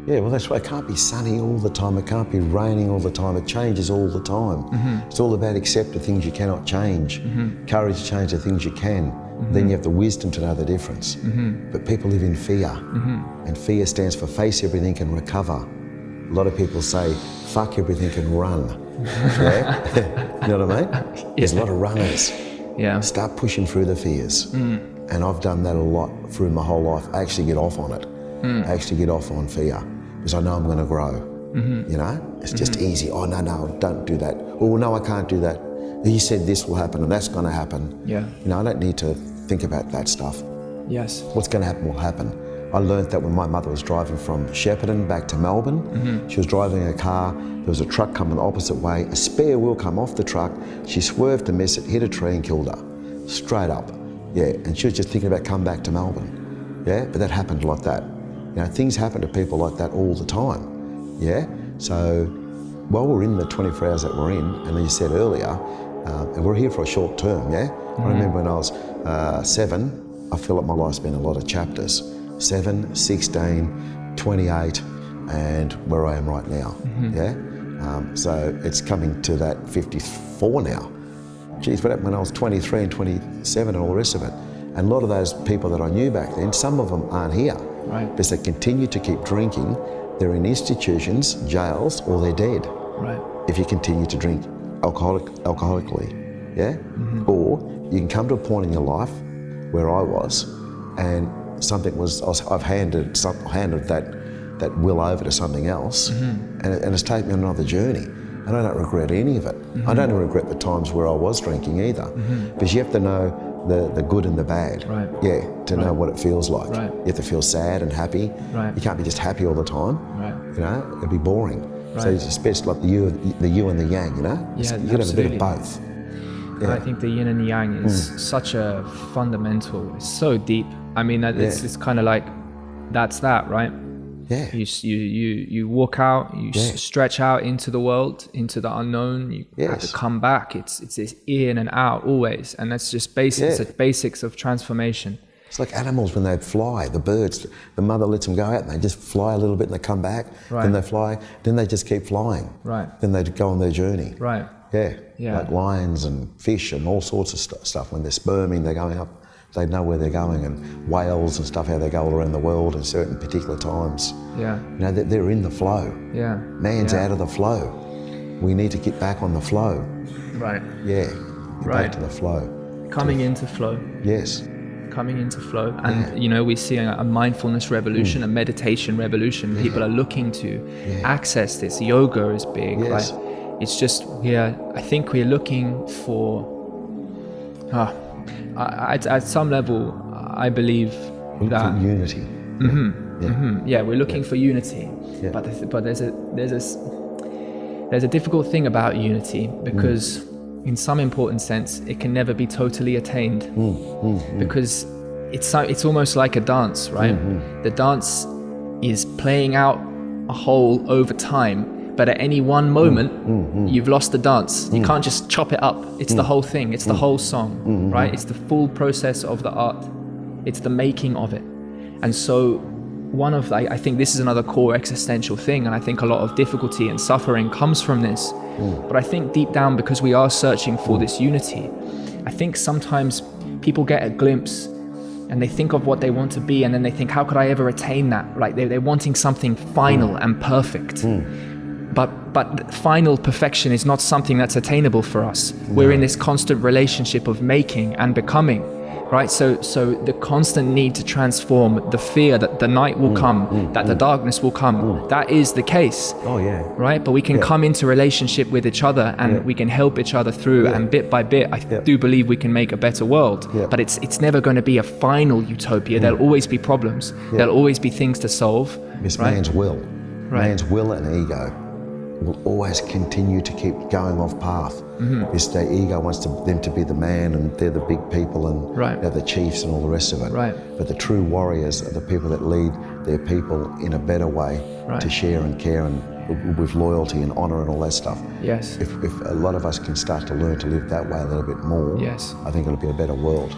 Yeah, well, that's why it can't be sunny all the time. It can't be raining all the time. It changes all the time. It's all about accept the things you cannot change, courage to change the things you can. Then you have the wisdom to know the difference. But people live in fear, and fear stands for face everything and recover. A lot of people say, fuck everything and run. Yeah? You know what I mean? There's a lot of runners. Yeah. Start pushing through the fears. And I've done that a lot through my whole life. I actually get off on it. I actually get off on fear because I know I'm going to grow. You know, it's just easy. Oh, no, don't do that. Oh, no, I can't do that. He said this will happen and that's going to happen. Yeah. You know, I don't need to think about that stuff. Yes. What's going to happen will happen. I learned that when my mother was driving from Shepparton back to Melbourne. She was driving a car, there was a truck coming the opposite way, a spare wheel come off the truck, she swerved to miss it, hit a tree and killed her. Straight up. Yeah, and she was just thinking about coming back to Melbourne. Yeah, but that happened like that. You know, things happen to people like that all the time. Yeah, so while we're in the 24 hours that we're in, and you said earlier, and we're here for a short term, yeah? I remember when I was 7, I feel like my life's been a lot of chapters. 7, 16, 28, and where I am right now, yeah? So it's coming to that 54 now. Geez, what happened when I was 23 and 27 and all the rest of it? And a lot of those people that I knew back then, some of them aren't here. Right. Because they continue to keep drinking. They're in institutions, jails, or they're dead. Right. If you continue to drink alcoholically, yeah? Or you can come to a point in your life where I was, and something was, I've handed that will over to something else, and it's taken me on another journey. And I don't regret any of it. I don't regret the times where I was drinking either, because you have to know the good and the bad. Right. Yeah, to know what it feels like. Right. You have to feel sad and happy. Right. You can't be just happy all the time. Right. You know, it'd be boring. Right. So it's best like the yin and the yang, you know? Yeah, you gotta have a bit of absolutely. both. Yeah. I think the yin and the yang is such a fundamental, it's so deep. I mean, it's kind of like, that's that, right? Yeah. You walk out, you stretch out into the world, into the unknown. You have to come back. It's this in and out always, and that's just basics. It's the basics of transformation. It's like animals when they fly. The birds, the mother lets them go out and they just fly a little bit and they come back. Right. Then they fly. Then they just keep flying. Right. Then they go on their journey. Right. Yeah. Yeah. Like lions and fish and all sorts of stuff. When they're sperming, they're going up. They know where they're going, and whales and stuff, how they go all around the world at certain particular times. Yeah. You know, they're in the flow. Yeah. Man's out of the flow. We need to get back on the flow. Right. Yeah. Get back to the flow. Coming into flow. Yes. Coming into flow. And, you know, we see a mindfulness revolution, a meditation revolution. People are looking to access this. Yoga is big, Yes. right? It's just, I think we're looking for, at some level, I believe that For unity. yeah, we're looking for unity, Yeah. but there's a difficult thing about unity, because in some important sense it can never be totally attained, because it's almost like a dance, right? The dance is playing out a whole over time. But at any one moment, you've lost the dance. You can't just chop it up. It's the whole thing. It's the whole song, right? It's the full process of the art. It's the making of it. And so I think this is another core existential thing. And I think a lot of difficulty and suffering comes from this. But I think deep down, because we are searching for this unity, I think sometimes people get a glimpse and they think of what they want to be. And then they think, how could I ever attain that? Right? They're wanting something final and perfect. But final perfection is not something that's attainable for us. We're in this constant relationship of making and becoming, right? So the constant need to transform, the fear that the night will come, that the darkness will come, that is the case. Oh yeah. Right? But we can come into relationship with each other, and we can help each other through, and bit by bit, I do believe we can make a better world. But it's never going to be a final utopia. There'll always be problems. There'll always be things to solve. It's right? man's will. Right. Man's will and ego will always continue to keep going off path. Because their ego wants them to be the man, and they're the big people, and they're the chiefs and all the rest of it. Right. But the true warriors are the people that lead their people in a better way, to share and care, and with loyalty and honour and all that stuff. Yes. If a lot of us can start to learn to live that way a little bit more, Yes. I think it'll be a better world.